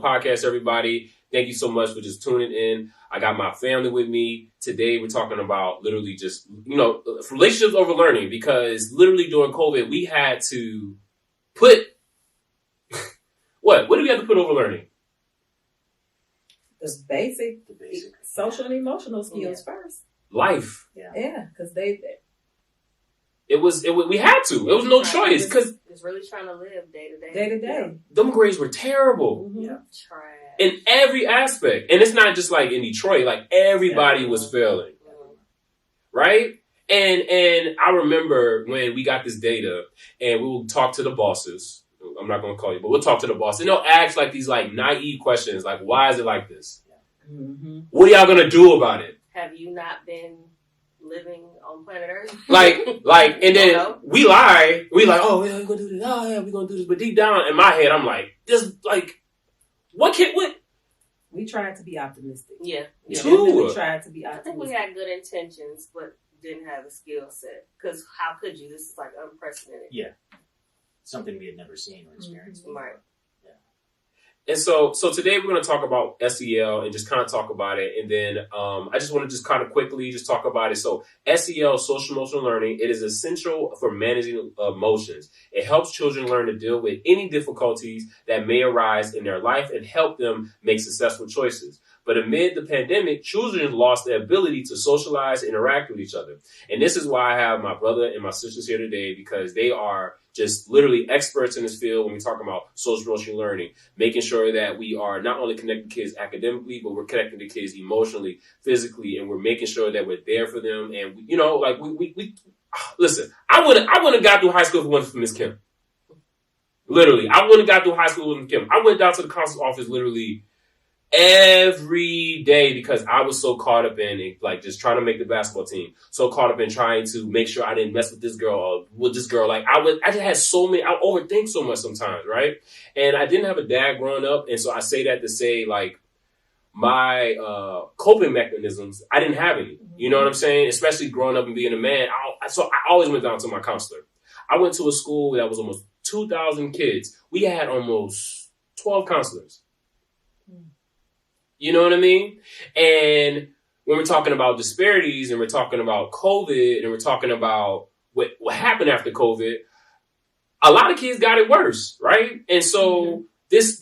podcast, everybody. Thank you so much for just tuning in. I got my family with me. Today, we're talking about literally just, relationships over learning, because literally during COVID, we had to put, what do we have to put over learning? The basic social and emotional skills first. Life. Yeah, because we had to. It was no choice, because it's really trying to live day to day. Day to day. Them grades were terrible. Mm-hmm. Yeah. Trash. In every aspect. And it's not just like in Detroit, like everybody was failing. Right? And I remember when we got this data and we will talk to the bosses. I'm not going to call you, but we'll talk to the boss. And they'll ask like these like naive questions, like, why is it like this? Mm-hmm. What are y'all going to do about it? Have you not been living on planet Earth? And then we lie. We like, oh, yeah, we're going to do this. Oh, yeah, we're going to do this. But deep down in my head, I'm like, what? We tried to be optimistic. Yeah. We definitely tried to be optimistic. I think we had good intentions, but didn't have the skill set. Because how could you? This is like unprecedented. Yeah. Something we had never seen or experienced. Mm-hmm. Right. And so today we're going to talk about SEL and just kind of talk about it. And then I just want to just kind of quickly just talk about it. So SEL, social emotional learning, it is essential for managing emotions. It helps children learn to deal with any difficulties that may arise in their life and help them make successful choices. But amid the pandemic, children lost the ability to socialize, interact with each other. And this is why I have my brother and my sisters here today, because they are just literally experts in this field when we talk about social emotional learning, making sure that we are not only connecting kids academically, but we're connecting the kids emotionally, physically, and we're making sure that we're there for them. And, we listen, I wouldn't have got through high school if it wasn't for Miss Kim. Literally, I wouldn't have got through high school with Kim. I went down to the consul's office literally every day because I was so caught up in it, like just trying to make the basketball team, so caught up in trying to make sure I didn't mess with this girl or with this girl. Like I just had so many, I overthink so much sometimes, right? And I didn't have a dad growing up. And so I say that to say like my coping mechanisms, I didn't have any, you know what I'm saying? Especially growing up and being a man. So I always went down to my counselor. I went to a school that was almost 2,000 kids. We had almost 12 counselors. You know what I mean? And when we're talking about disparities and we're talking about COVID and we're talking about what happened after COVID, a lot of kids got it worse, right? And so this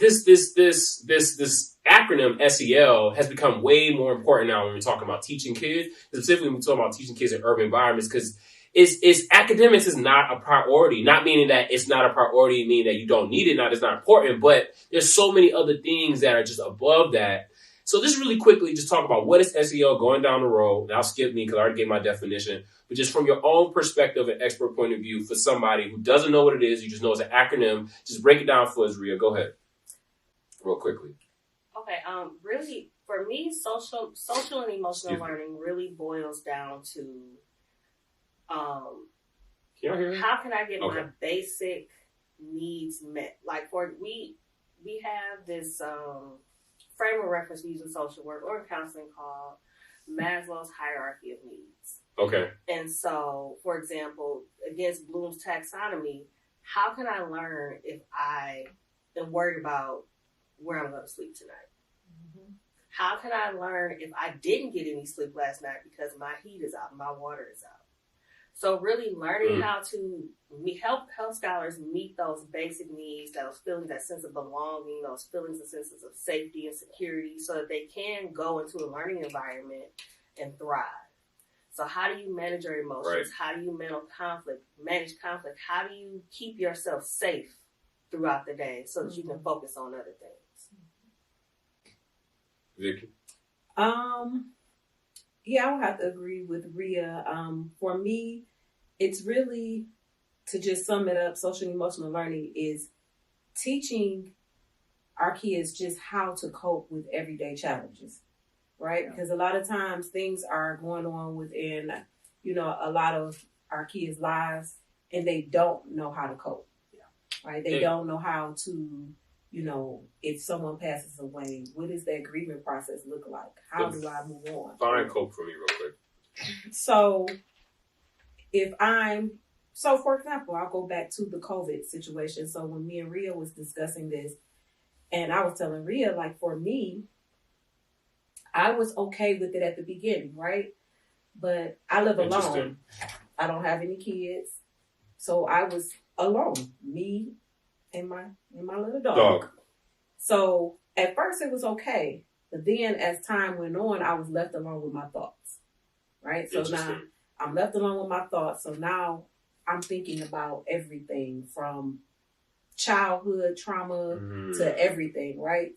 acronym SEL has become way more important now when we're talking about teaching kids, specifically when we're talking about teaching kids in urban environments, because it's academics is not a priority. Not meaning that it's not a priority, meaning that you don't need it, not it's not important, but there's so many other things that are just above that. So just really quickly, just talk about what is SEL going down the road. And I'll skip me because I already gave my definition. But just from your own perspective and expert point of view, for somebody who doesn't know what it is, you just know it's an acronym. Just break it down for us, RHEA. Go ahead, real quickly. Okay. Really, for me, social and emotional learning really boils down to how can I get my basic needs met? Like we have this frame of reference we use in social work or in counseling called Maslow's hierarchy of needs. Okay. And so, for example, against Bloom's taxonomy, how can I learn if I am worried about where I'm going to sleep tonight? Mm-hmm. How can I learn if I didn't get any sleep last night because my heat is out, my water is out? So really learning how to help scholars meet those basic needs, those feelings, that sense of belonging, those feelings and senses of safety and security, so that they can go into a learning environment and thrive. So how do you manage your emotions? Right. How do you manage conflict? How do you keep yourself safe throughout the day so that you can focus on other things? Vicky? Yeah, I would have to agree with RHEA. For me, it's really, to just sum it up, social and emotional learning is teaching our kids just how to cope with everyday challenges, right? Yeah. Because a lot of times things are going on within, a lot of our kids' lives, and they don't know how to cope, right? They don't know how to, if someone passes away, what does that grieving process look like? How do I move on? Find cope for me real quick. So for example, I'll go back to the COVID situation. So when me and RHEA was discussing this, And I was telling RHEA, like, for me, I was okay with it at the beginning, right? But I live alone. I don't have any kids. So I was alone, me and my little dog. So at first it was okay. But then as time went on, I was left alone with my thoughts, right? So now I'm left alone with my thoughts. So now I'm thinking about everything from childhood trauma to everything, right?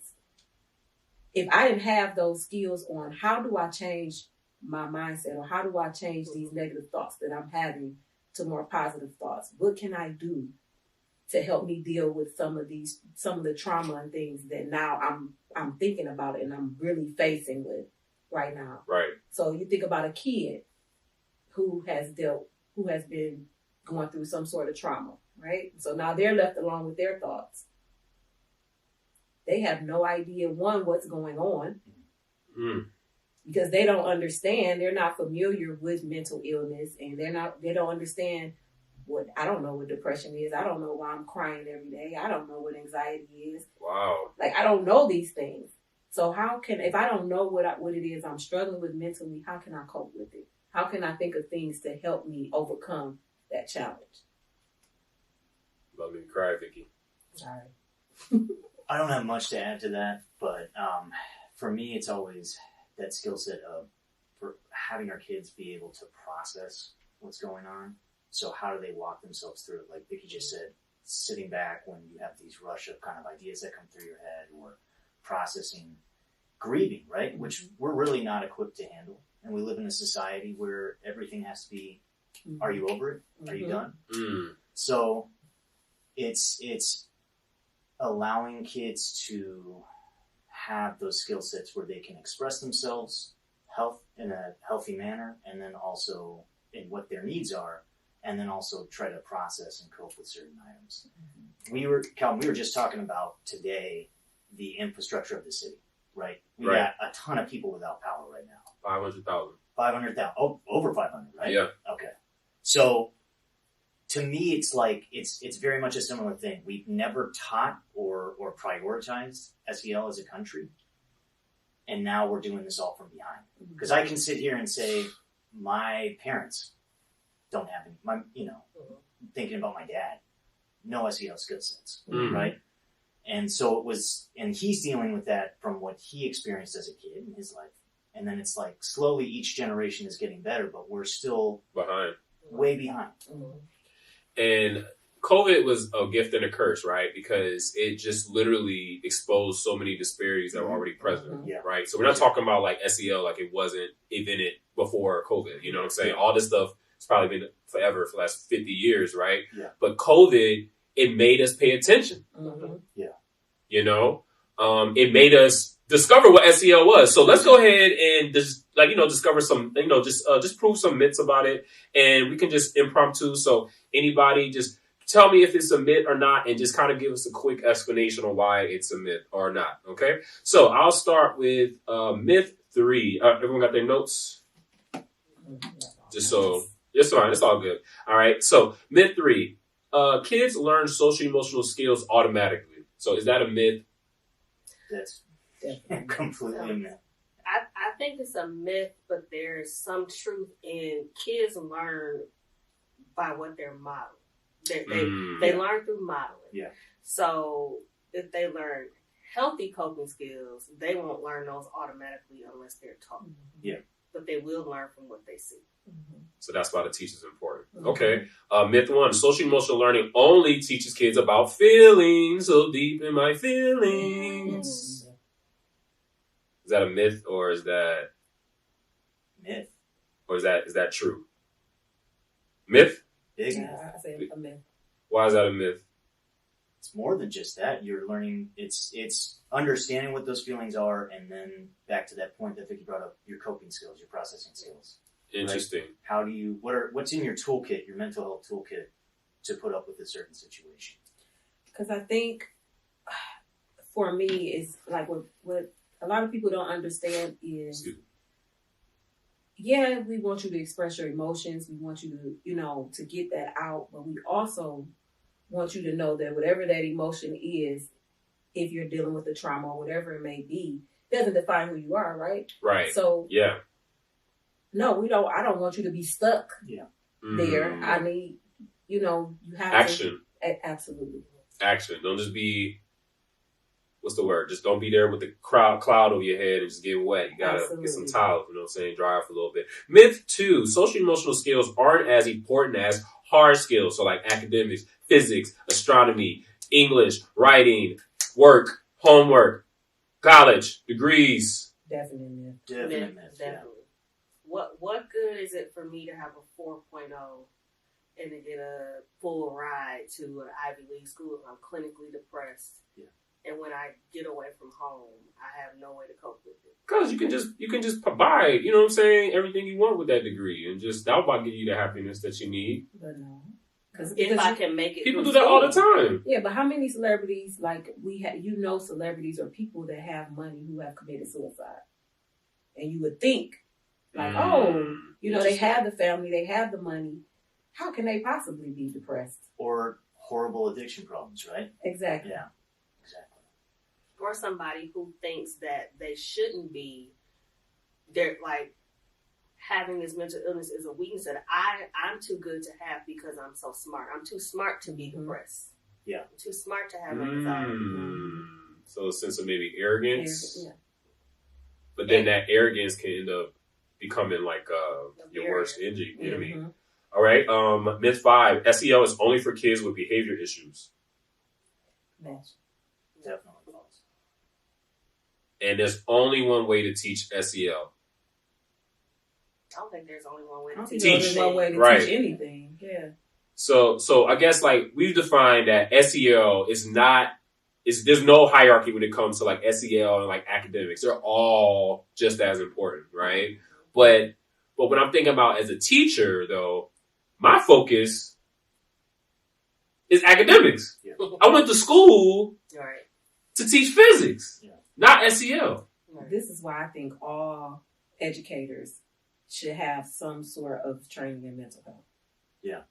If I didn't have those skills on how do I change my mindset or how do I change these negative thoughts that I'm having to more positive thoughts, what can I do to help me deal with some of the trauma and things that now I'm thinking about it and I'm really facing with right now. Right. So you think about a kid who has been going through some sort of trauma, right? So now they're left alone with their thoughts. They have no idea, one, what's going on because they don't understand. They're not familiar with mental illness, and they don't understand I don't know what depression is. I don't know why I'm crying every day. I don't know what anxiety is. Wow. Like, I don't know these things. So if I don't know what it is I'm struggling with mentally, how can I cope with it? How can I think of things to help me overcome that challenge? Love me to cry, Vicky. Sorry. I don't have much to add to that, but for me, it's always that skill set of for having our kids be able to process what's going on. So how do they walk themselves through it? Like Vicky just said, sitting back when you have these rush of kind of ideas that come through your head, or processing grieving, right? Which we're really not equipped to handle. And we live in a society where everything has to be, are you over it? Are you done? So it's allowing kids to have those skill sets where they can express themselves in a healthy manner, and then also in what their needs are, and then also try to process and cope with certain items. Calvin, we were just talking about today the infrastructure of the city, right? We got a ton of people without power right now. 500,000. 500,000. Oh, over 500, right? Yeah. Okay. So to me, it's like, it's very much a similar thing. We've never taught or prioritized SEL as a country. And now we're doing this all from behind. Because I can sit here and say, my parents don't have any, thinking about my dad, no SEL skill sets, right? And so and he's dealing with that from what he experienced as a kid in his life. And then it's like slowly each generation is getting better, but we're still way behind. And COVID was a gift and a curse, right? Because it just literally exposed so many disparities that were already present, right? So we're not talking about like SEL like it wasn't invented before COVID, you know what I'm saying? All this stuff has probably been forever for the last 50 years, right? Yeah. But COVID, it made us pay attention. Yeah. It made us discover what SEL was. So let's go ahead and just discover some, just prove some myths about it, and we can just impromptu. So anybody just tell me if it's a myth or not, and just kind of give us a quick explanation on why it's a myth or not. Okay. So I'll start with myth 3. Everyone got their notes? It's fine. It's all good. All right. So myth 3, kids learn social emotional skills automatically. So is that a myth? That's completely a myth. I think it's a myth, but there's some truth in kids learn by what they're modeled. They learn through modeling. Yeah. So if they learn healthy coping skills, they won't learn those automatically unless they're taught. Yeah. But they will learn from what they see. So that's why the teacher's important. Okay. Myth 1, social emotional learning only teaches kids about feelings, so deep in my feelings. Is that a myth, or is that myth? Or is that true? Myth? Big myth. I say a myth. Why is that a myth? It's more than just that. You're learning. It's understanding what those feelings are, and then back to that point that Vicky brought up: your coping skills, your processing skills. Interesting. Right? How do you? What's in your toolkit, your mental health toolkit, to put up with a certain situation? Because I think, for me, is like what a lot of people don't understand is. Yeah, we want you to express your emotions. We want you to, to get that out. But we also want you to know that whatever that emotion is, if you're dealing with a trauma or whatever it may be, doesn't define who you are, right? Right. So yeah. No, we don't. I don't want you to be stuck there. I need, you have action. Absolutely. Action. Don't just be. What's the word? Just don't be there with the cloud over your head and just get wet. You gotta get some towels, you know what I'm saying? Dry off a little bit. Myth 2, social emotional skills aren't as important as hard skills. So like academics, physics, astronomy, English, writing, work, homework, college, degrees. Definitely. Definitely. What good is it for me to have a 4.0 and to get a full ride to an Ivy League school if I'm clinically depressed? Yeah. And when I get away from home, I have no way to cope with it. Because you can just buy, you know what I'm saying, everything you want with that degree, and just that'll about give you the happiness that you need. But no, because if I can make it, people do that all the time. Yeah, but how many celebrities celebrities or people that have money who have committed suicide, and you would think like, they have the family, they have the money. How can they possibly be depressed? Or horrible addiction problems, right? Exactly. Yeah, exactly. Or somebody who thinks that they shouldn't be, they're like having this mental illness is a weakness that I'm too good to have because I'm so smart. I'm too smart to be depressed. Yeah. I'm too smart to have anxiety. So a sense of maybe arrogance. Yeah. But then that arrogance can end up becoming like your worst enemy. Mm-hmm. All right. Myth 5, SEL is only for kids with behavior issues. Definitely false. And there's only one way to teach SEL. I don't think there's only one way to teach. There's one way to teach anything. Yeah. So I guess like we've defined that SEL is not. There's no hierarchy when it comes to like SEL and like academics. They're all just as important, right? But what I'm thinking about as a teacher, though, my focus is academics. Yeah. I went to school to teach physics, not SEL. This is why I think all educators should have some sort of training in mental health. Yeah.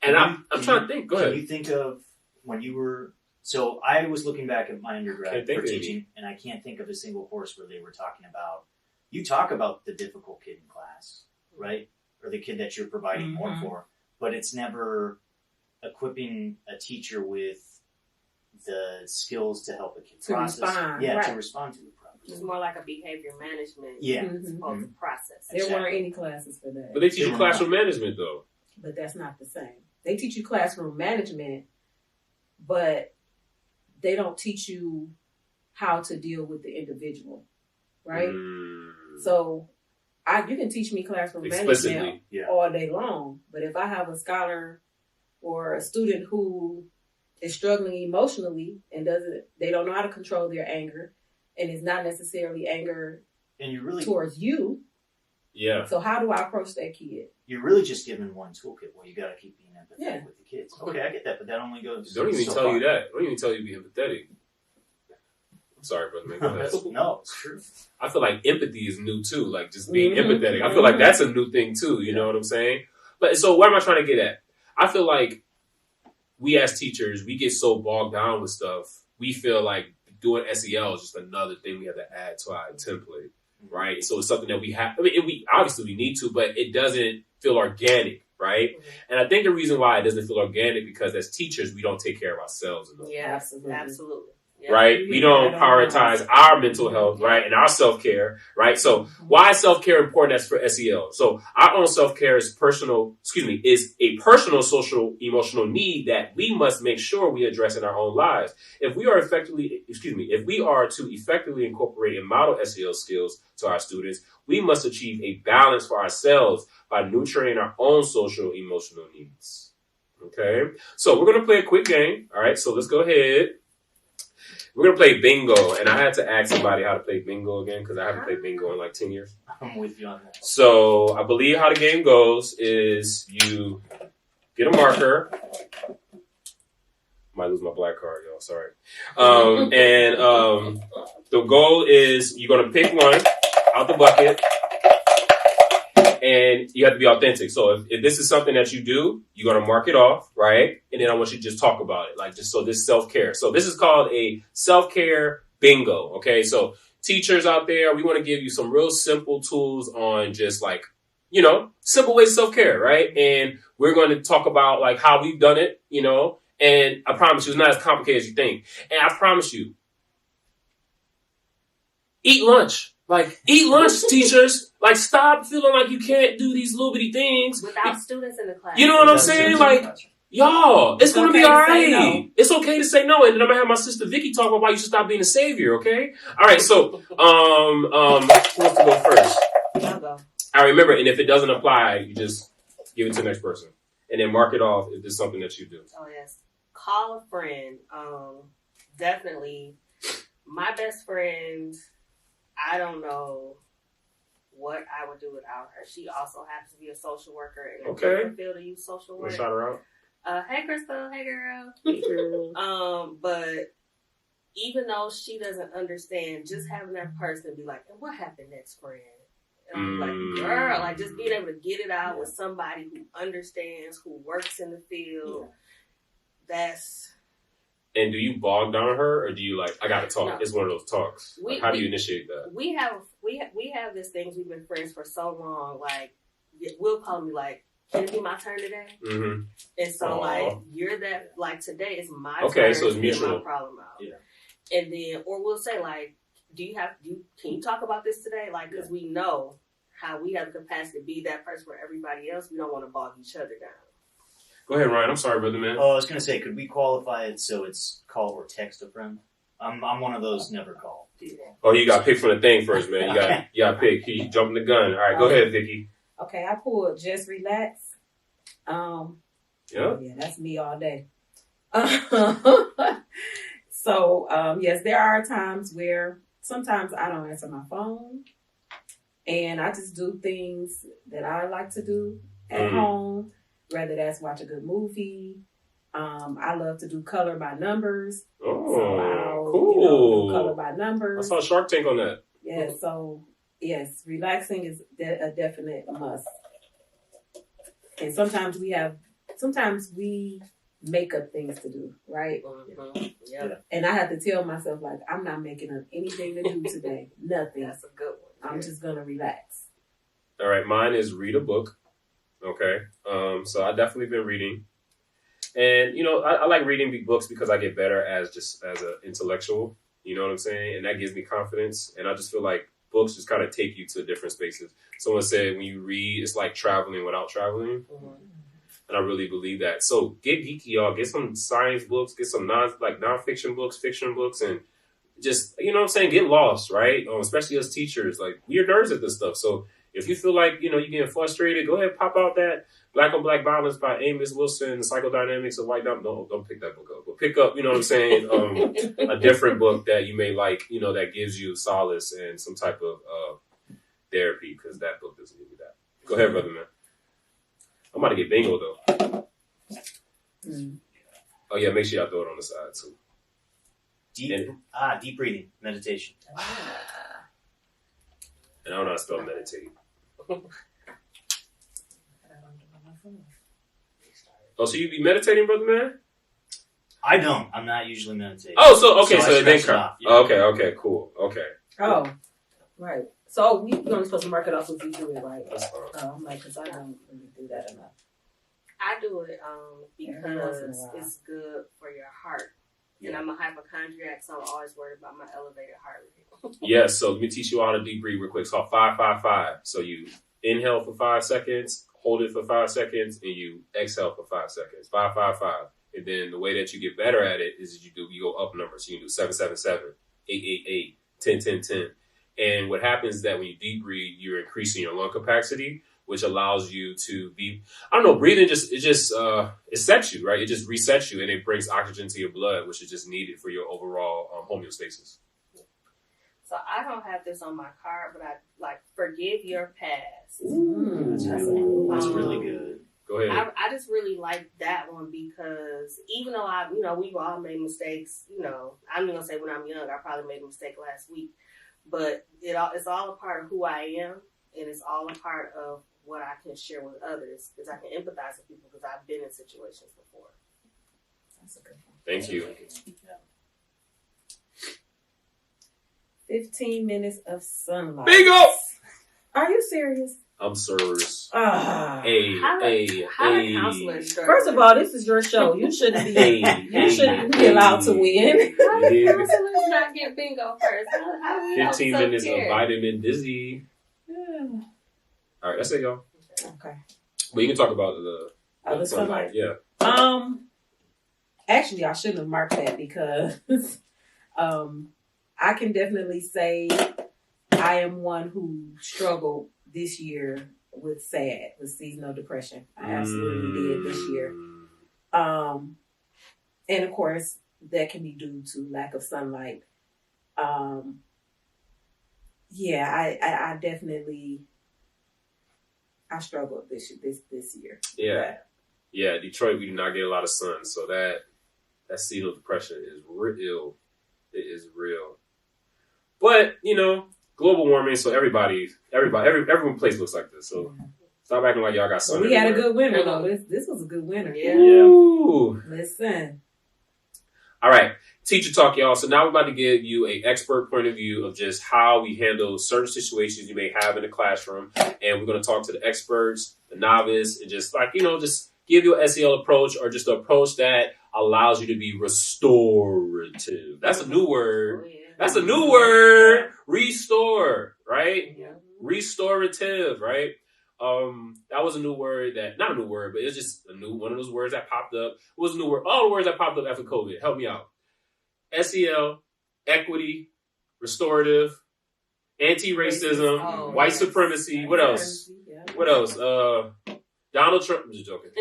And I'm trying to think. Go ahead. Can you think of when you were... So I was looking back at my undergrad for teaching, and I can't think of a single course where they were talking about... You talk about the difficult kid in class, right? Or the kid that you're providing more for. But it's never equipping a teacher with the skills to help a kid process. To respond to the problem. It's more like a behavior management. Yeah. Opposed to process. There weren't any classes for that. But they teach you classroom management, though. But that's not the same. They teach you classroom management, but they don't teach you how to deal with the individual, right? So you can teach me classroom management all day long, but if I have a scholar or a student who is struggling emotionally and they don't know how to control their anger, and it's not necessarily anger towards you. Yeah. So how do I approach that kid? You're really just given one toolkit. Well, you got to keep being empathetic with the kids. Okay, I get that, but that only goes. Don't even tell you that. Don't even tell you to be empathetic. I'm sorry, brother. Man, go ahead. No, it's true. I feel like empathy is new too. Like just being empathetic. I feel like that's a new thing too. You know what I'm saying? But so what am I trying to get at? I feel like we as teachers, we get so bogged down with stuff. We feel like doing SEL is just another thing we have to add to our template, right? So it's something that we have. I mean, we need to, but it doesn't feel organic, right? And I think the reason why it doesn't feel organic because as teachers, we don't take care of ourselves enough. Yeah, absolutely. Yeah. Right? We don't prioritize our mental health, right? And our self-care, right? So why is self-care important as for SEL? So our own self-care is a personal social emotional need that we must make sure we address in our own lives. If we are to effectively incorporate and model SEL skills to our students, we must achieve a balance for ourselves by nurturing our own social emotional needs. Okay? So we're going to play a quick game. All right? So let's go ahead. We're going to play bingo, and I had to ask somebody how to play bingo again because I haven't played bingo in like 10 years. I'm with you on that. So I believe how the game goes is you get a marker. Might lose my black card, y'all. Sorry. The goal is you're going to pick one out the bucket, And you have to be authentic. So if this is something that you do, you're going to mark it off, right? And then I want you to just talk about it. Like, just so this self-care. So this is called a self-care bingo. Okay. So teachers out there, we want to give you some real simple tools on just like, you know, simple ways of self-care, right? And we're going to talk about like how we've done it, you know, and I promise you, it's not as complicated as you think. And I promise you, eat lunch. Like, eat lunch, teachers. Like, stop feeling like you can't do these little bitty things. Without students in the class. You know what I'm saying? Like, y'all, it's going to be all right. No. It's okay to say no. And then I'm going to have my sister Vicky talk about why you should stop being a savior, okay? All right, so, who wants to go first? I'll go. I remember, and if it doesn't apply, you just give it to the next person. And then mark it off if it's something that you do. Oh, yes. Call a friend. Definitely. My best friend, I don't know what I would do without her. She also happens to be a social worker in a different field of use social work. We'll shout her out. Hey, Crystal. Hey, girl. Hey, girl. But even though she doesn't understand, just having that person be like, and what happened next, friend? And I'm like, girl, like just being able to get it out with somebody who understands, who works in the field. That's. And do you bog down her, or do you like, I gotta talk? No. It's one of those talks. How do you initiate that? We have this thing. We've been friends for so long. Like, Will call me like, can it be my turn today? Mm-hmm. And so like, you're that, like today is my turn. Okay, so it's mutual. Get my problem out. Yeah. And then, or we'll say like, can you talk about this today? Like, because we know how we have the capacity to be that person for everybody else. We don't want to bog each other down. Go ahead, Ryan. I'm sorry, brother, man. Oh, I was going to say, could we qualify it so it's call or text a friend? I'm one of those never call people. Oh, you got to pick from the thing first, man. You got to pick. You jumping the gun. All right, go ahead, Vicky. Okay, I pulled just relax. Yeah, that's me all day. So, yes, there are times where sometimes I don't answer my phone, and I just do things that I like to do at home. Whether that's watch a good movie. I love to do color by numbers. Oh, so cool. Do color by numbers. I saw Shark Tank on that. Yeah, so, yes, relaxing is a definite must. And sometimes we make up things to do, right? Mm-hmm. Yeah. And I have to tell myself, like, I'm not making up anything to do today. Nothing. That's a good one. I'm just going to relax. All right, mine is read a book. Okay, so I've definitely been reading, and you know I like reading big books because I get better as an intellectual. You know what I'm saying, and that gives me confidence. And I just feel like books just kind of take you to different spaces. Someone said when you read, it's like traveling without traveling, and I really believe that. So get geeky, y'all. Get some science books, get some nonfiction books, fiction books, and just you know what I'm saying. Get lost, right? Especially as teachers, like we're nerds at this stuff, so. If you feel like, you know, you're getting frustrated, go ahead and pop out that Black on Black Violence by Amos Wilson, The Psychodynamics of White Dominance. No, don't pick that book up. But pick up, you know what I'm saying, a different book that you may like, you know, that gives you solace and some type of therapy, because that book doesn't give you that. Go ahead, brother, man. I'm about to get bingo, though. Oh, yeah, make sure y'all throw it on the side, too. Deep breathing, meditation. And I don't know how to spell meditate. Oh, so you be meditating, brother man? I don't. I'm not usually meditating. Oh, so it then come. Yeah. Okay, cool. Okay. Oh, right. So we're only supposed to mark it off if you do it right. That's fine. I'm like, because I don't really do that enough. I do it because it's good for your heart. And I'm a hypochondriac, so I'm always worried about my elevated heart rate. Yes, so let me teach you all how to deep breathe real quick. It's called 5-5-5. So you inhale for 5 seconds, hold it for 5 seconds, and you exhale for 5 seconds. 5-5-5. And then the way that you get better at it is you go up numbers. So you can do 7-7-7, 8-8-8, 10-10-10. And what happens is that when you deep breathe, you're increasing your lung capacity, which allows you to be, I don't know, breathing it sets you, right? It just resets you and it brings oxygen to your blood, which is just needed for your overall homeostasis. So I don't have this on my card, but I like forgive your past. Ooh, that's really good. Go ahead. I just really like that one because even though we've all made mistakes, I'm going to say when I'm young, I probably made a mistake last week, but it's all a part of who I am. And it's all a part of what I can share with others, because I can empathize with people because I've been in situations before. That's a good one. Thank you. 15 minutes of sunlight. Bingo! Are you serious? I'm serious. Ah. How do counselors start? First of all, this is your show. You shouldn't be allowed to win. How do counselors not get bingo first? How do we 15 help minutes of self-care? vitamin Dizzy. All right, that's it, y'all. Okay. But you can talk about the sunlight. Yeah. Actually, I shouldn't have marked that because I can definitely say I am one who struggled this year with seasonal depression. I absolutely did this year. And of course, that can be due to lack of sunlight. I definitely struggled this year. Yeah, Detroit, we do not get a lot of sun, so that seasonal depression is real. It is real. But, global warming, so every place looks like this. So stop acting like y'all got sun. We had a good winter though. This was a good winter. Yeah. Ooh. Listen. All right, teacher talk, y'all. So now we're about to give you an expert point of view of just how we handle certain situations you may have in the classroom, and we're going to talk to the experts, the novice, and just just give you an SEL approach, or just an approach that allows you to be restorative. That's a new word. Oh, yeah. That's a new word. Restore, right? Yeah. Restorative, right? That was a new word not a new word, but it's just a new one of those words that popped up. It was a new word. All the words that popped up after COVID. Help me out. SEL, equity, restorative, anti-racism, white supremacy. What else? What else? Donald Trump. I'm just joking.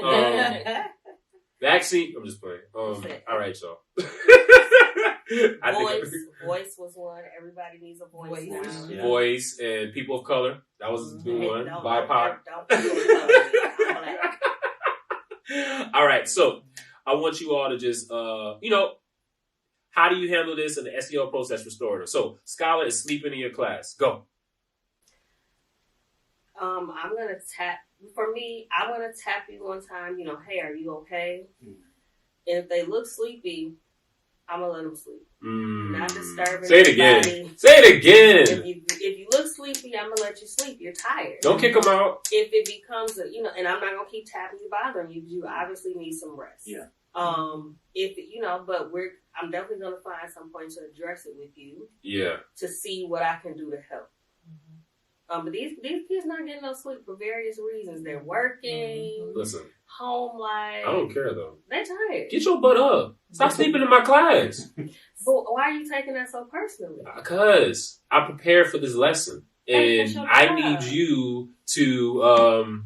Vaccine. I'm just playing. All right, y'all. Voice was one. Everybody needs a voice now. Yeah. Voice and people of color. That was a good one. BIPOC. All right, so I want you all to just, how do you handle this in the SEL approach that's restorative? So, Scholar is sleeping in your class. Go. I'm gonna tap. For me, I'm gonna tap you one time. Hey, are you okay? And if they look sleepy, I'm gonna let them sleep. Not disturbing. Say it again. Say it again. If you look sleepy, I'm gonna let you sleep. You're tired. Don't kick them out. If it becomes and I'm not gonna keep tapping you, bothering you. You obviously need some rest. Yeah. I'm definitely gonna find some point to address it with you. Yeah. To see what I can do to help. But these kids not getting no sleep for various reasons. They're working. Listen. Home life. I don't care though. They're tired. Get your butt up. Stop sleeping in my class. But why are you taking that so personally? Because I prepared for this lesson, and I need you to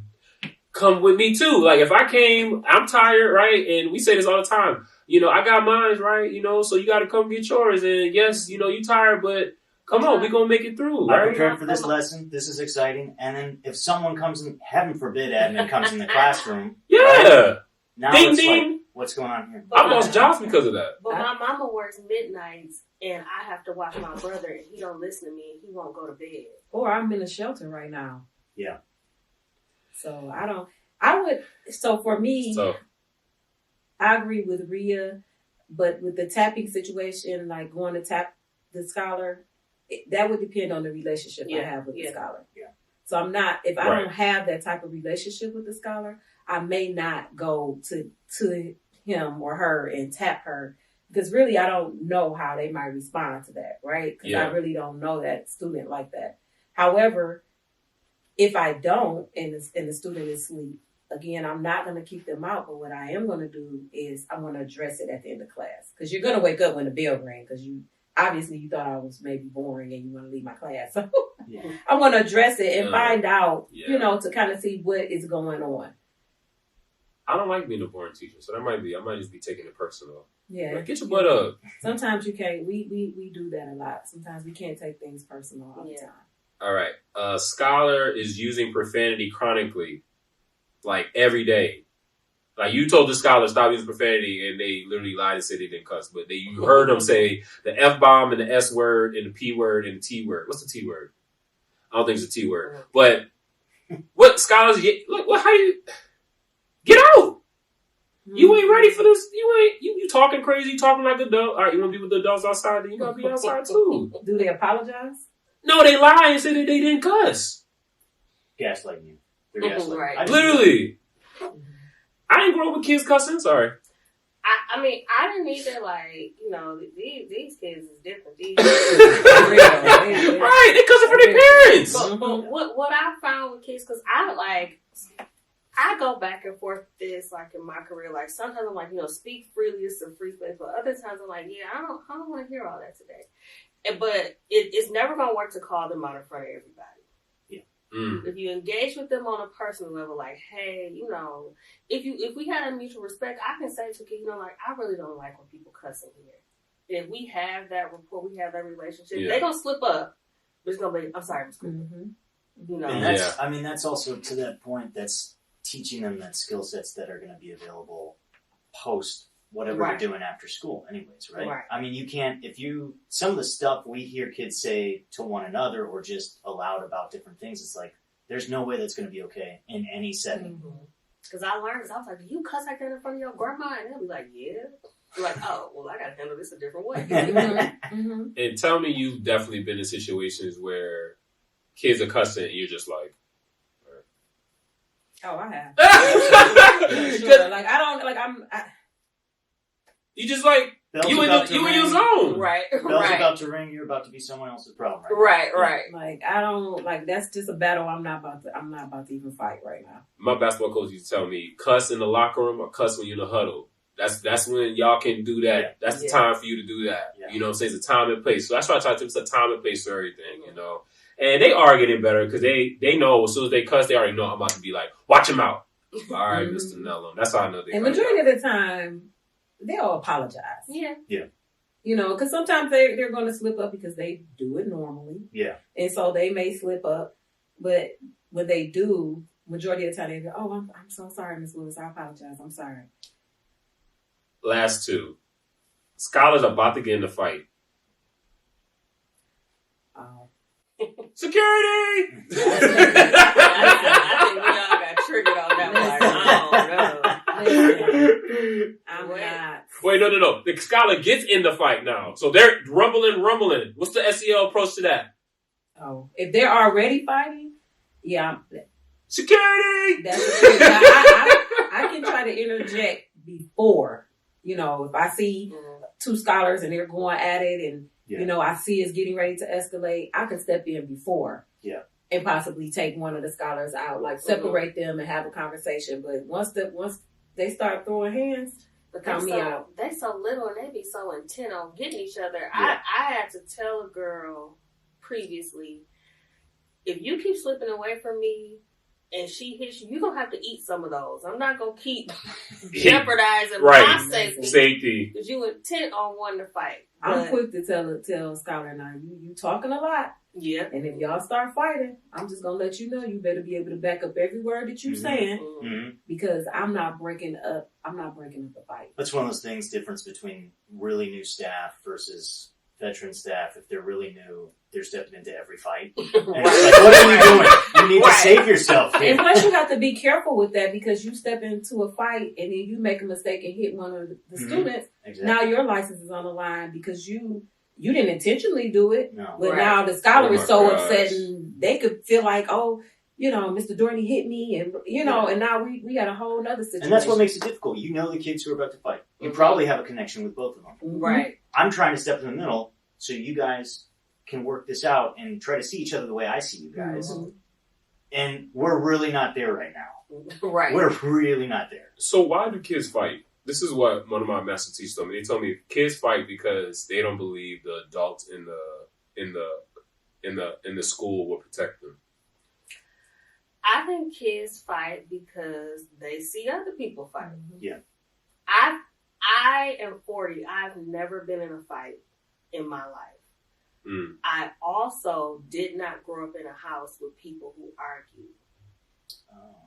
come with me too. Like if I came, I'm tired, right? And we say this all the time. I got mine, right? So you got to come get yours. And yes, you tired, but come on, we're going to make it through, right? I prepared for this lesson. This is exciting. And then if someone comes in, heaven forbid, admin comes in the classroom. Yeah. Right? Now ding, it's ding. like, what's going on here? I lost jobs because of that. But my mama works midnights, and I have to watch my brother, and he don't listen to me, and he won't go to bed. Or I'm in a shelter right now. Yeah. So so for me, I agree with RHEA, but with the tapping situation, like going to tap the scholar, that would depend on the relationship I have with the scholar. Yeah. So I'm not, if I don't have that type of relationship with the scholar, I may not go to him or her and tap her, because really I don't know how they might respond to that, right? Because I really don't know that student like that. However, if I don't and the student is asleep, again, I'm not going to keep them out, but what I am going to do is I'm going to address it at the end of class, because you're going to wake up when the bell rings, because you thought I was maybe boring and you want to leave my class. So I want to address it and find out, to kind of see what is going on. I don't like being a boring teacher, so I might just be taking it personal. Yeah. Like, get your butt up. Sometimes you can't. We do that a lot. Sometimes we can't take things personal all the time. All right. Scholar is using profanity chronically, like every day. Like you told the scholar stop using profanity, and they literally lied and said they didn't cuss, but you heard them say the F-bomb and the S word and the P word and the T word. What's the T word? I don't think it's a T word, but What scholars? Look, how you get out? You ain't ready for this. You talking crazy, you talking like an adult. All right, you want to be with the adults outside, then you gotta be outside too. Do they apologize? No, they lie and say that they didn't cuss. Gaslighting you. They're gaslighting. Right. Literally. I didn't grow up with kids cussing, sorry. I mean, I didn't either, like, you know, these kids is different. These Right, they cussing for their parents. But what I found with kids, because I go back and forth this, like, in my career. Like, sometimes I'm like, you know, speak freely, it's a free space. But other times I'm like, yeah, I don't want to hear all that today. But it's never going to work to call them out in front of everybody. If you engage with them on a personal level, like, hey, you know, if we had a mutual respect, I can say to you, you know, like, I really don't like when people cuss in here. If we have that rapport, we have that relationship, they gonna slip up, but it's gonna be, I'm sorry, you know. And that's, I mean, that's also to that point. That's teaching them that skill sets that are going to be available post whatever they're doing after school, anyways, right? I mean, you can't some of the stuff we hear kids say to one another or just aloud about different things. It's like there's no way that's going to be okay in any setting. Because I learned, I was like, you cuss like that in front of your grandma, and they'll be like, yeah. You're like, oh, well, I got to handle this a different way. And tell me, you've definitely been in situations where kids are cussing, and you're just like. Oh, I have. Sure. Like you just like you in your zone, right? Bell's about to ring. You're about to be someone else's problem, right? Right. Like I don't like that's just a battle. I'm not about to even fight right now. My basketball coach used to tell me, cuss in the locker room or cuss when you're in the huddle. That's when y'all can do that. Yeah. That's the time for you to do that. Yeah. You know what I'm saying? It's a time and place. So that's why I try to it's a time and place for everything, you know. And they are getting better because they know as soon as they cuss, they already know I'm about to be like, watch him out. All right, Mr. Nello. That's how I know they. And majority of the time, they'll apologize. Yeah. You know, because sometimes they're going to slip up because they do it normally. Yeah. And so they may slip up, but when they do, majority of the time they go, "Oh, I'm so sorry, Miss Willis. I apologize. I'm sorry." Last two. Scholars are about to get in a fight. Security! I think we all got triggered on that one. I don't know. I'm not. Wait, no. The scholar gets in the fight now. So they're rumbling. What's the SEL approach to that? Oh, if they're already fighting, yeah. Security! That's the thing. I can try to interject before. You know, if I see two scholars and they're going at it and you know, I see it's getting ready to escalate, I can step in before. Yeah. And possibly take one of the scholars out, like separate them and have a conversation. But once they start throwing hands, count me out. They so little and they be so intent on getting each other. Yeah. I had to tell a girl previously, if you keep slipping away from me and she hits you, you're going to have to eat some of those. I'm not going to keep jeopardizing my safety. Because you intent on wanting to fight. I'm quick to tell a scholar now, you talking a lot. Yeah. And if y'all start fighting, I'm just going to let you know you better be able to back up every word that you're saying because I'm not breaking up the fight. That's one of those things, difference between really new staff versus veteran staff. If they're really new, they're stepping into every fight. And it's like, what are you doing? You need to save yourself here. And plus you have to be careful with that because you step into a fight and then you make a mistake and hit one of the students. Exactly. Now your license is on the line because you didn't intentionally do it. No. But now the scholar is so upset and they could feel like, oh, you know, Mr. Dorney hit me and, you know, and now we got a whole other situation. And that's what makes it difficult. You know the kids who are about to fight. You probably have a connection with both of them. Right. I'm trying to step in the middle so you guys can work this out and try to see each other the way I see you guys. And we're really not there right now. Right. We're really not there. So why do kids fight? This is what one of my master teachers told me. They told me kids fight because they don't believe the adults in the school will protect them. I think kids fight because they see other people fight. Yeah. I am 40. I've never been in a fight in my life. I also did not grow up in a house with people who argued.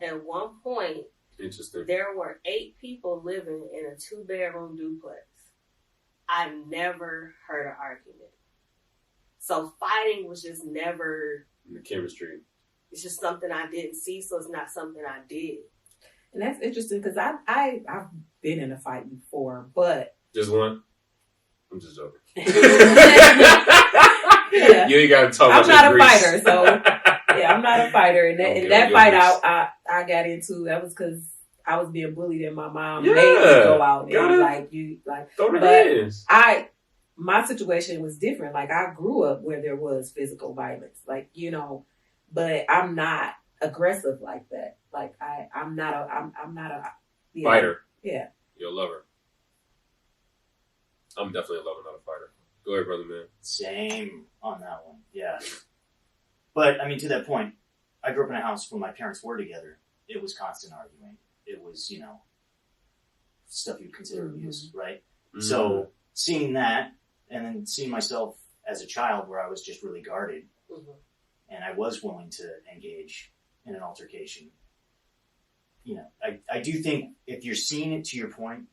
At one point, there were 8 people living in a 2-bedroom duplex. I never heard an argument. So fighting was just never... The chemistry. It's just something I didn't see, so it's not something I did. And that's interesting because I've been in a fight before, but Just one? I'm just joking. yeah. You ain't got to talk I'm about not your a grease. fighter, so yeah, I'm not a fighter. And Okay, that your fight grease. I got into, that was because I was being bullied and my mom Yeah, made me go out and gotta throw the but hands. my situation was different. Like I grew up where there was physical violence, like, you know, but I'm not aggressive like that. Like I'm not a yeah, Fighter. Yeah. You're a lover. I'm definitely a lover, not a fighter. Go ahead, brother, man. Same on that one. Yeah. But I mean, to that point, I grew up in a house where my parents were together. It was constant arguing. It was, you know, stuff you'd consider abuse, right? Mm-hmm. So seeing that, and then seeing myself as a child where I was just really guarded, and I was willing to engage in an altercation. You know, I do think if you're seeing it, to your point,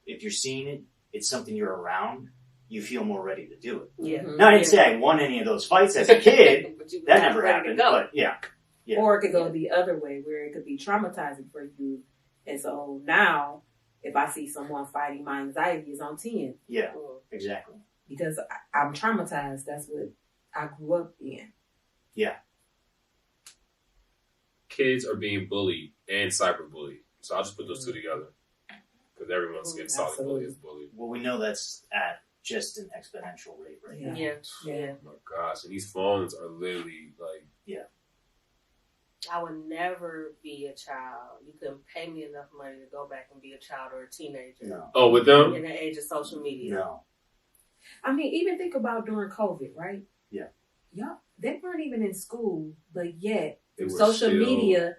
if you're seeing it, it's something you're around, you feel more ready to do it. Yeah. Now, I didn't say I won any of those fights as a kid. That never happened. But yeah. Or it could go the other way where it could be traumatizing for you. And so now, if I see someone fighting, my anxiety is on 10. Yeah, exactly. Because I'm traumatized. That's what I grew up in. Yeah. Kids are being bullied and cyberbullied. So I'll just put those two together. Because everyone's getting solid bullied is bullied. Well, we know that's at just an exponential rate right now. Yeah. Oh my gosh. And these phones are literally like... Yeah. I would never be a child. You couldn't pay me enough money to go back and be a child or a teenager. No. Oh, with them? In the age of social media. No. I mean, even think about during COVID, right? Yeah. Y'all, they weren't even in school, but yet They were social still- media,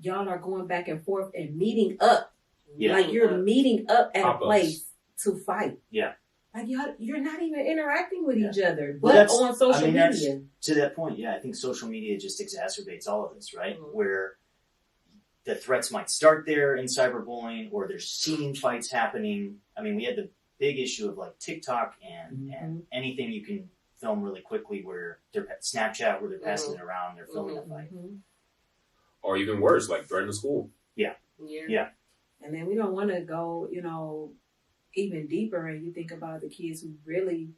y'all are going back and forth and meeting up. Yeah. Like you're meeting up at Pop-ups. a place to fight. Yeah. Like you're not even interacting with each other, Well, but that's- on social I mean, media. To that point, yeah, I think social media just exacerbates all of this, right? Where the threats might start there in cyberbullying, or there's scene fights happening. I mean, we had the big issue of like TikTok and anything you can film really quickly, where they're Snapchat, where they're passing it around, they're filming a fight. Or even worse, like threatening school. Yeah. And then we don't want to go, you know, even deeper. And you think about the kids who really,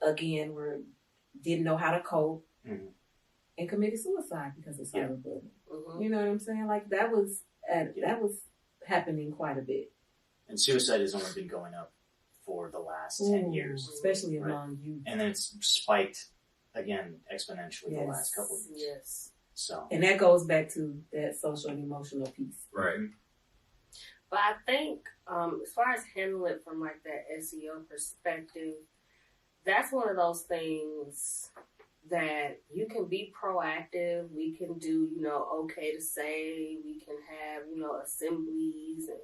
again, didn't know how to cope and committed suicide because of cyberbullying. You know what I'm saying? Like that was happening quite a bit. And suicide has only been going up for the last 10 years. Especially among youth. And then it's spiked again exponentially the last couple of years. Yes. So. And that goes back to that social and emotional piece. Right. But I think as far as handling it from like that SEO perspective, that's one of those things that you can be proactive. We can do, you know, okay to say. We can have, you know, assemblies and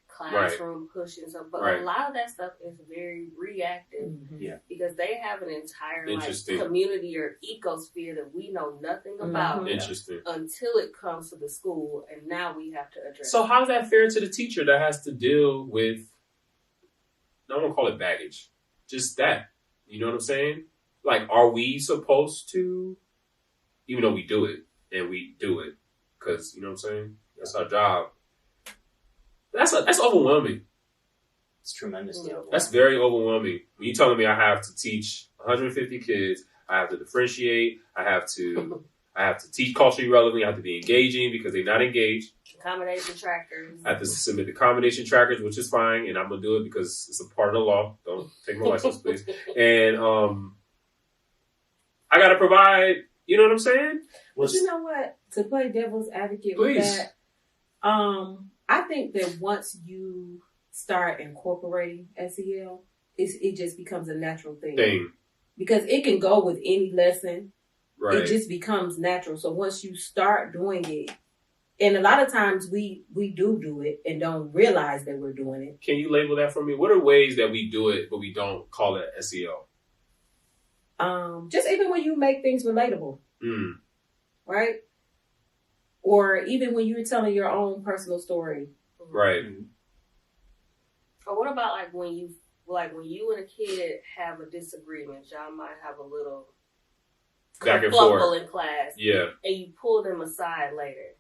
classroom pushing stuff. But a lot of that stuff is very reactive because they have an entire like community or ecosphere that we know nothing about until it comes to the school, and now we have to address So how's that fair to the teacher that has to deal with, I don't want to call it baggage, just that. You know what I'm saying? Like, are we supposed to, even though we do it, and we do it, because, you know what I'm saying? That's our job. That's overwhelming. It's tremendously overwhelming. That's very overwhelming. When you're telling me I have to teach 150 kids, I have to differentiate, I have to teach culturally relevant, I have to be engaging because they're not engaged. accommodation trackers. I have to submit the accommodation trackers, which is fine, and I'm gonna do it because it's a part of the law. Don't take my license, please. And I gotta provide. You know what I'm saying? But you know what? To play devil's advocate with that, I think that once you start incorporating SEL, it just becomes a natural thing. Because it can go with any lesson. Right. It just becomes natural. So once you start doing it, and a lot of times we do it and don't realize that we're doing it. Can you label that for me? What are ways that we do it but we don't call it SEO? Just even when you make things relatable. Right? Or even when you're telling your own personal story. Right. Or what about like when you and a kid have a disagreement, y'all might have a little back and kerfuffle forth. in class, Yeah. and you pull them aside later.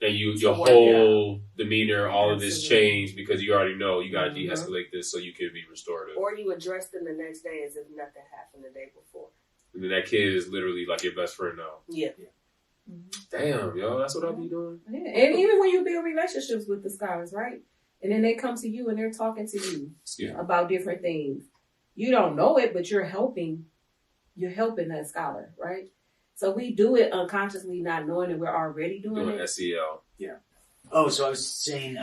And your To work whole demeanor, all of this Absolutely. changed because you already know you got to Mhm. de-escalate this so you can be restorative. Or you address them the next day as if nothing happened the day before. And then that kid is literally like your best friend now. Yeah. Damn, yo, that's what I'll be doing. Yeah. And even when you build relationships with the scholars, right? And then they come to you and they're talking to you Excuse me. about different things. You don't know it, but you're helping that scholar, right? So we do it unconsciously, not knowing that we're already doing Doing it. SEL. Oh, so I was saying,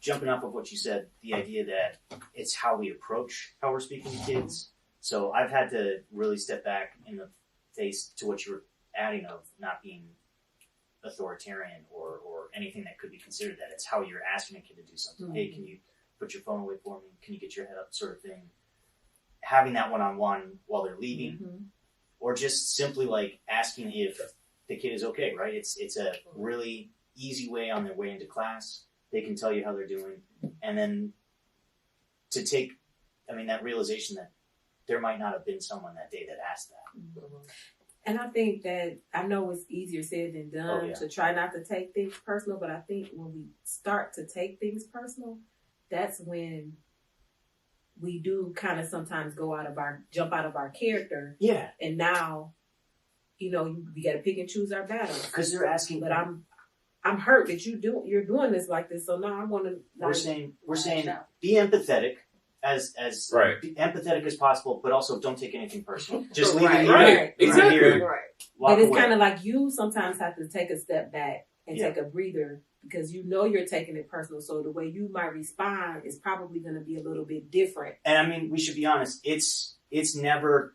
jumping off of what you said, the idea that it's how we approach how we're speaking to kids. So I've had to really step back in the face to what you were adding of not being authoritarian or anything that could be considered that. It's how you're asking a kid to do something. Mm-hmm. Hey, can you put your phone away for me? Can you get your head up, sort of thing. Having that one-on-one while they're leaving, Mm-hmm. or just simply like asking if the kid is okay, right? It's a really easy way on their way into class. They can tell you how they're doing. And then to take, that realization that there might not have been someone that day that asked that. And I think that, I know it's easier said than done to try not to take things personal, but I think when we start to take things personal, that's when we do kind of sometimes jump out of our character. Yeah. And now, we got to pick and choose our battles. Because they're asking. But I'm hurt that you're doing this like this. So now I want to. We're saying be empathetic as Right. be empathetic as possible, but also don't take anything personal. Just leave Right. it Right. here. Exactly. Here, Right. walk But it's away. kind of like you sometimes have to take a step back and Yeah. take a breather because you're taking it personal. So the way you might respond is probably going to be a little bit different. And we should be honest. This has never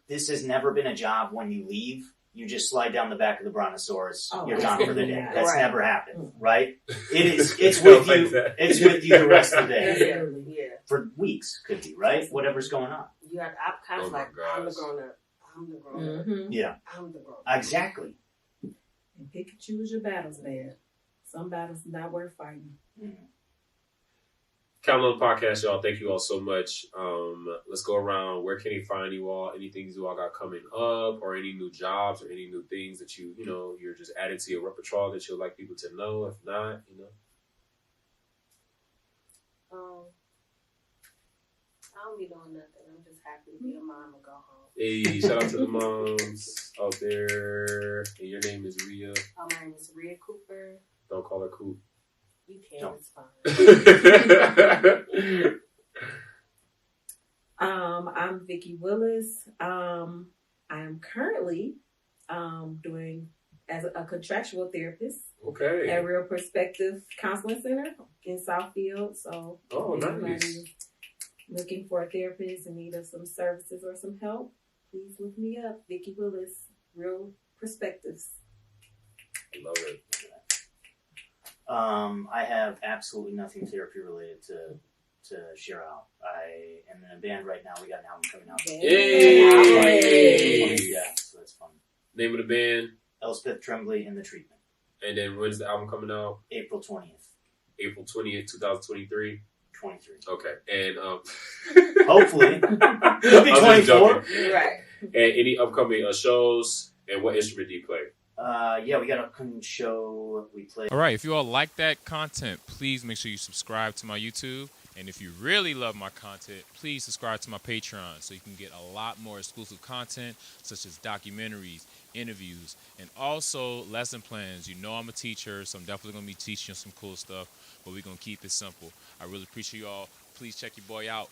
been a job when you leave. You just slide down the back of the brontosaurus. Oh, You're gone for the day. yeah. That's Right. never happened, right? It's Don't with like you. that. It's with you the rest of the day. Absolutely. Yeah. For weeks, could be, right? Whatever's going on. I'm kind Oh of my like, I'm the gosh. grown up. I'm the grown up. Mm-hmm. Yeah, I'm the grown up. exactly. And pick and choose your battles, man. Some battles not worth fighting. Count on the podcast, y'all. Thank you all so much. Let's go around. Where can they find you all? Anything you all got coming up, or any new jobs, or any new things that you're just adding to your repertoire that you'd like people to know? If not, I don't be doing nothing. I'm just happy to be a mom and go home. Hey, shout out to the moms out there. And your name is Rhea. My name is RHEA Cooper. Don't call her Coop. You can. No. It's fine. I'm Vicky Willis. I am currently doing as a contractual therapist Okay. at Real Perspective Counseling Center in Southfield. So, Oh, if nice. anybody's looking for a therapist in need of some services or some help, please look me up. Vicky Willis, Real Perspectives. Love it. I have absolutely nothing therapy related to share out. I am in a band right now. We got an album coming out. Hey! Yeah, so that's fun. Name of the band, Elspeth Tremblay in the Treatment. and then when's the album coming out? April 20th, April 20th, 2023. 23. Okay, and Hopefully. Could be I'm just 24. joking. Right. And any upcoming shows, and what instrument do you play? We got an upcoming show. We play. All right, if you all like that content, please make sure you subscribe to my YouTube. And if you really love my content, please subscribe to my Patreon so you can get a lot more exclusive content, such as documentaries, interviews, and also lesson plans. You know I'm a teacher, so I'm definitely going to be teaching you some cool stuff, but we're going to keep it simple. I really appreciate you all. Please check your boy out.